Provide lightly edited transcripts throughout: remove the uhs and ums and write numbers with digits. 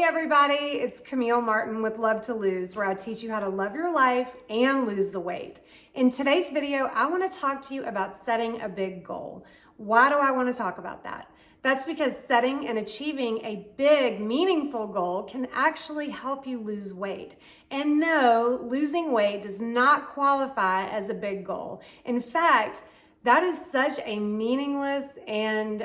everybody, it's Camille Martin with Love to Lose, where I teach you how to love your life and lose the weight. In today's video, I want to talk to you about setting a big goal. Why do I want to talk about that? That's because setting and achieving a big, meaningful goal can actually help you lose weight. And no, losing weight does not qualify as a big goal. In fact, that is such a meaningless and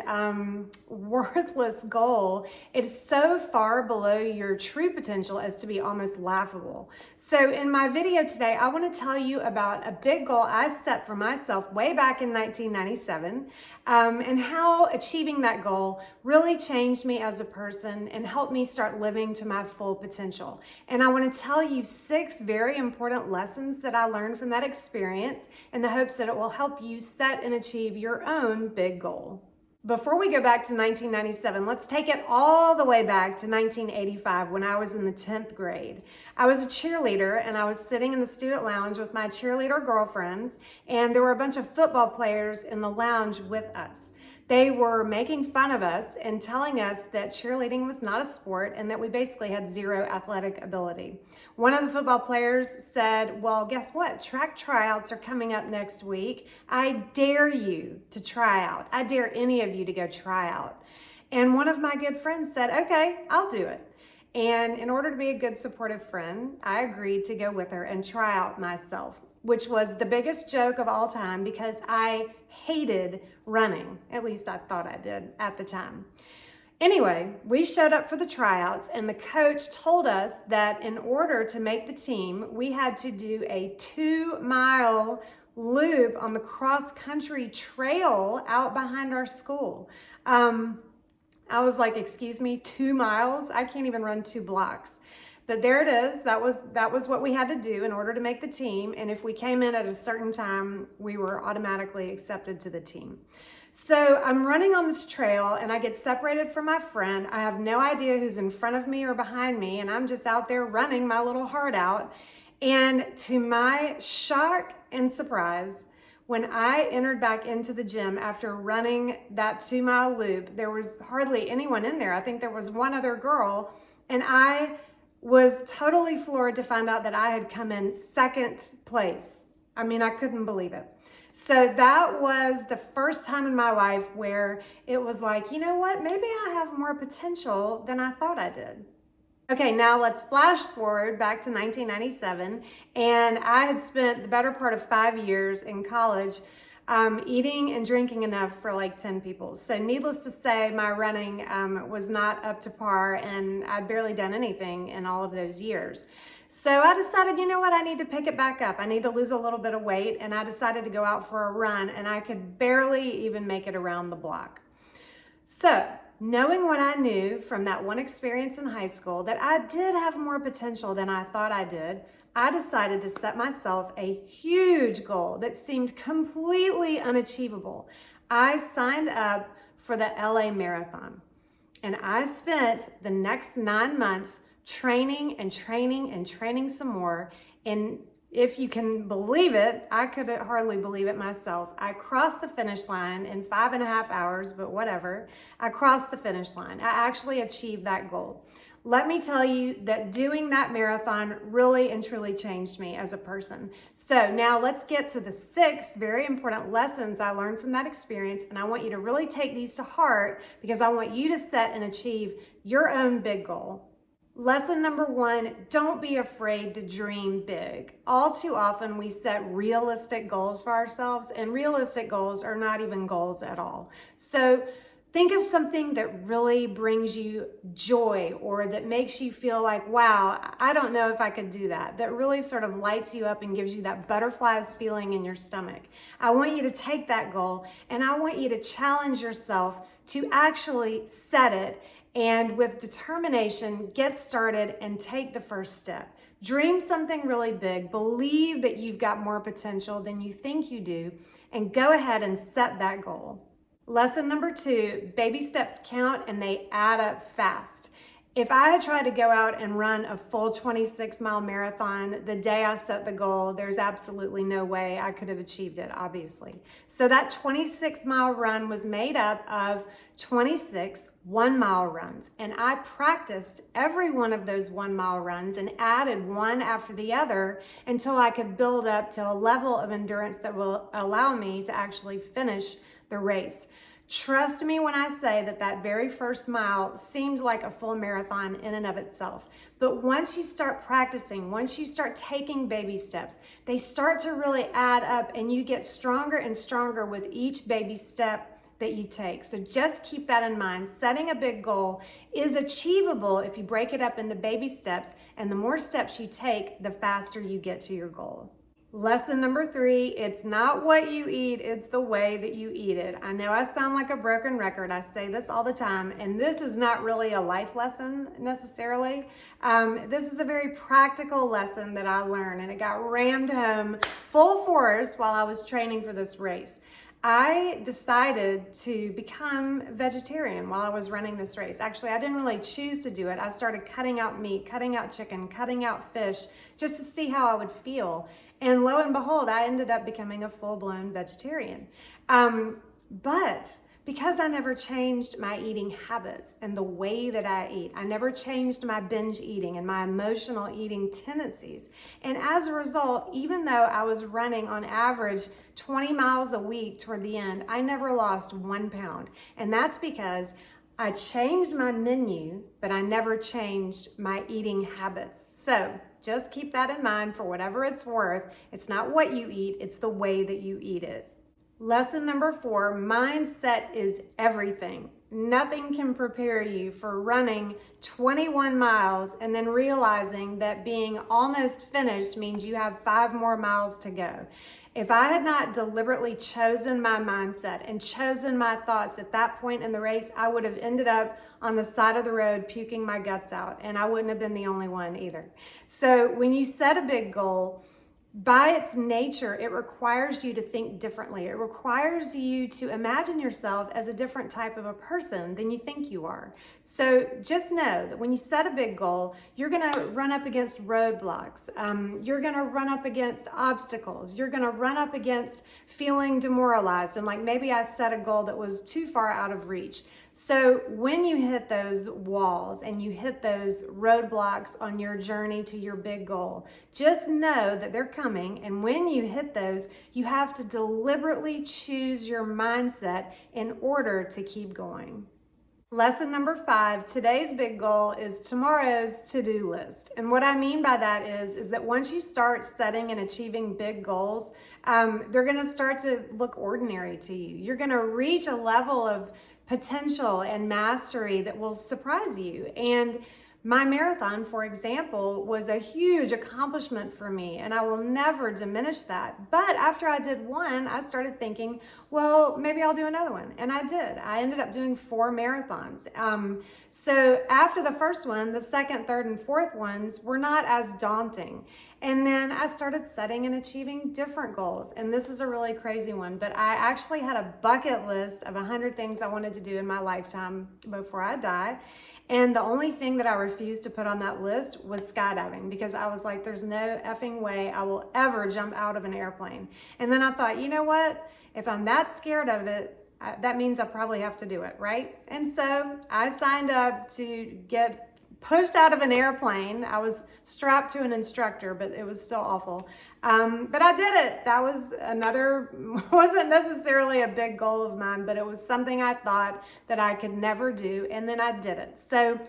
worthless goal. It is so far below your true potential as to be almost laughable. So in my video today, I want to tell you about a big goal I set for myself way back in 1997 and how achieving that goal really changed me as a person and helped me start living to my full potential. And I want to tell you 6 very important lessons that I learned from that experience in the hopes that it will help you set and achieve your own big goal. Before we go back to 1997, let's take it all the way back to 1985 when I was in the 10th grade. I was a cheerleader and I was sitting in the student lounge with my cheerleader girlfriends, and there were a bunch of football players in the lounge with us. They were making fun of us and telling us that cheerleading was not a sport and that we basically had zero athletic ability. One of the football players said, well, guess what? Track tryouts are coming up next week. I dare you to try out. I dare any of you to go try out. And one of my good friends said, okay, I'll do it. And in order to be a good supportive friend, I agreed to go with her and try out myself, which was the biggest joke of all time because I hated running. At least I thought I did at the time. Anyway, we showed up for the tryouts and the coach told us that in order to make the team, we had to do a 2-mile loop on the cross-country trail out behind our school. I was like, excuse me, 2 miles? I can't even run 2 blocks. But there it is. That was what we had to do in order to make the team. And if we came in at a certain time, we were automatically accepted to the team. So I'm running on this trail and I get separated from my friend. I have no idea who's in front of me or behind me. And I'm just out there running my little heart out. And to my shock and surprise, when I entered back into the gym after running that 2-mile loop, there was hardly anyone in there. I think there was one other girl, and I was totally floored to find out that I had come in 2nd place. I mean, I couldn't believe it. So that was the first time in my life where it was like, you know what, maybe I have more potential than I thought I did. Okay, now let's flash forward back to 1997, and I had spent the better part of 5 years in college eating and drinking enough for like 10 people. So needless to say, my running was not up to par, and I'd barely done anything in all of those years. So I decided, you know what, I need to pick it back up. I need to lose a little bit of weight, and I decided to go out for a run, and I could barely even make it around the block. So knowing what I knew from that one experience in high school, that I did have more potential than I thought I did, I decided to set myself a huge goal that seemed completely unachievable. I signed up for the LA Marathon, and I spent the next 9 months training and training and training some more. And if you can believe it, I could hardly believe it myself. I crossed the finish line in 5.5 hours, but whatever. I crossed the finish line. I actually achieved that goal. Let me tell you that doing that marathon really and truly changed me as a person. So now let's get to the 6 very important lessons I learned from that experience. And I want you to really take these to heart because I want you to set and achieve your own big goal. Lesson number 1, don't be afraid to dream big. All too often we set realistic goals for ourselves, and realistic goals are not even goals at all. So think of something that really brings you joy or that makes you feel like, wow, I don't know if I could do that. That really sort of lights you up and gives you that butterflies feeling in your stomach. I want you to take that goal and I want you to challenge yourself to actually set it and with determination, get started and take the first step. Dream something really big, believe that you've got more potential than you think you do, and go ahead and set that goal. Lesson number 2, baby steps count and they add up fast. If I had tried to go out and run a full 26-mile marathon the day I set the goal, there's absolutely no way I could have achieved it, obviously. So that 26-mile run was made up of 26 one-mile runs. And I practiced every one of those one-mile runs and added one after the other until I could build up to a level of endurance that will allow me to actually finish the race. Trust me when I say that that very first mile seemed like a full marathon in and of itself. But once you start practicing, once you start taking baby steps, they start to really add up and you get stronger and stronger with each baby step that you take. So just keep that in mind. Setting a big goal is achievable if you break it up into baby steps, and the more steps you take, the faster you get to your goal. Lesson number 3, it's not what you eat, it's the way that you eat it. I know I sound like a broken record. I say this all the time, and this is not really a life lesson necessarily. This is a very practical lesson that I learned, and it got rammed home full force while I was training for this race. I decided to become vegetarian while I was running this race. Actually, I didn't really choose to do it. I started cutting out meat, cutting out chicken, cutting out fish, just to see how I would feel. And lo and behold, I ended up becoming a full-blown vegetarian. But because I never changed my eating habits and the way that I eat, I never changed my binge eating and my emotional eating tendencies. And as a result, even though I was running on average 20 miles a week toward the end, I never lost 1 pound. And that's because I changed my menu, but I never changed my eating habits. So just keep that in mind for whatever it's worth. It's not what you eat, it's the way that you eat it. Lesson number 4, mindset is everything. Nothing can prepare you for running 21 miles and then realizing that being almost finished means you have 5 more miles to go. If I had not deliberately chosen my mindset and chosen my thoughts at that point in the race, I would have ended up on the side of the road puking my guts out, and I wouldn't have been the only one either. So when you set a big goal, by its nature, it requires you to think differently. It requires you to imagine yourself as a different type of a person than you think you are. So just know that when you set a big goal, you're gonna run up against roadblocks. You're gonna run up against obstacles. You're gonna run up against feeling demoralized and like maybe I set a goal that was too far out of reach. So when you hit those walls and you hit those roadblocks on your journey to your big goal, just know that they're coming. And when you hit those, you have to deliberately choose your mindset in order to keep going. Lesson number 5, today's big goal is tomorrow's to-do list. And what I mean by that is that once you start setting and achieving big goals, they're gonna start to look ordinary to you. You're gonna reach a level of potential and mastery that will surprise you. And my marathon, for example, was a huge accomplishment for me, and I will never diminish that. But after I did one, I started thinking, well, maybe I'll do another one. And I did. I ended up doing 4 marathons. So after the first one, the second, third, and fourth ones were not as daunting. And then I started setting and achieving different goals. And this is a really crazy one, but I actually had a bucket list of 100 things I wanted to do in my lifetime before I die. And the only thing that I refused to put on that list was skydiving, because I was like, there's no effing way I will ever jump out of an airplane. And then I thought, you know what? If I'm that scared of it, that means I probably have to do it, right? And so I signed up to get pushed out of an airplane. I was strapped to an instructor, but it was still awful. But I did it. That was wasn't necessarily a big goal of mine, but it was something I thought that I could never do, and then I did it. So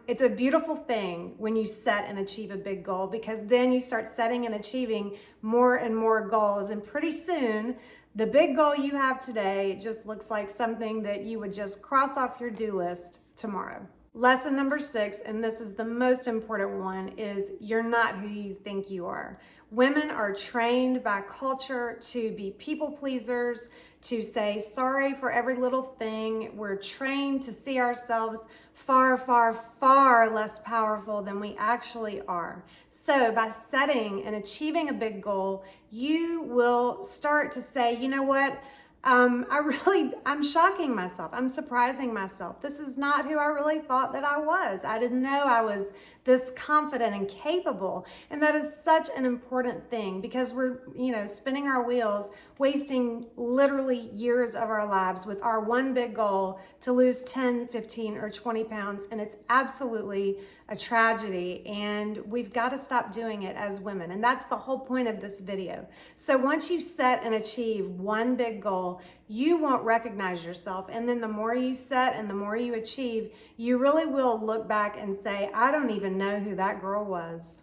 it's a beautiful thing when you set and achieve a big goal, because then you start setting and achieving more and more goals, and pretty soon, the big goal you have today just looks like something that you would just cross off your do list tomorrow. Lesson number 6, and this is the most important one, is you're not who you think you are. Women are trained by culture to be people pleasers, to say sorry for every little thing. We're trained to see ourselves far, far, far less powerful than we actually are. So by setting and achieving a big goal, you will start to say, you know what? I'm shocking myself. I'm surprising myself. This is not who I really thought that I was. I didn't know I was this confident and capable. And that is such an important thing because we're, spinning our wheels, wasting literally years of our lives with our one big goal to lose 10, 15, or 20 pounds. And it's absolutely a tragedy. And we've got to stop doing it as women. And that's the whole point of this video. So once you set and achieve one big goal, you won't recognize yourself. And then the more you set and the more you achieve, you really will look back and say, I don't even know who that girl was.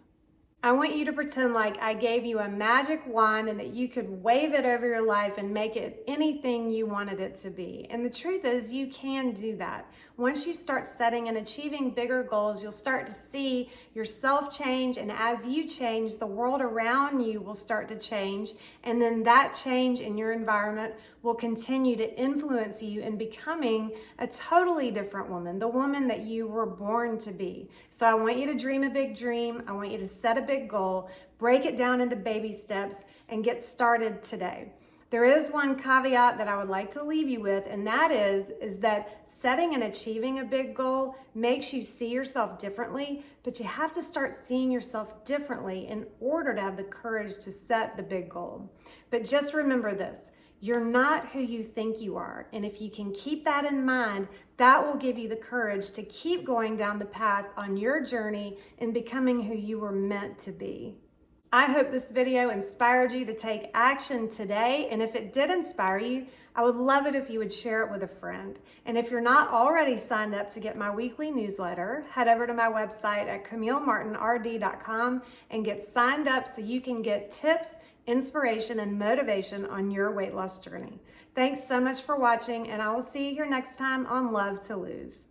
I want you to pretend like I gave you a magic wand and that you could wave it over your life and make it anything you wanted it to be. And the truth is, you can do that. Once you start setting and achieving bigger goals, you'll start to see yourself change. And as you change, the world around you will start to change. And then that change in your environment will continue to influence you in becoming a totally different woman, the woman that you were born to be. So I want you to dream a big dream. I want you to set a big goal, break it down into baby steps, and get started today. There is one caveat that I would like to leave you with, and that is that setting and achieving a big goal makes you see yourself differently, but you have to start seeing yourself differently in order to have the courage to set the big goal. But just remember this. You're not who you think you are. And if you can keep that in mind, that will give you the courage to keep going down the path on your journey in becoming who you were meant to be. I hope this video inspired you to take action today. And if it did inspire you, I would love it if you would share it with a friend. And if you're not already signed up to get my weekly newsletter, head over to my website at CamilleMartinRD.com and get signed up so you can get tips, inspiration, and motivation on your weight loss journey. Thanks so much for watching, and I will see you here next time on Love to Lose.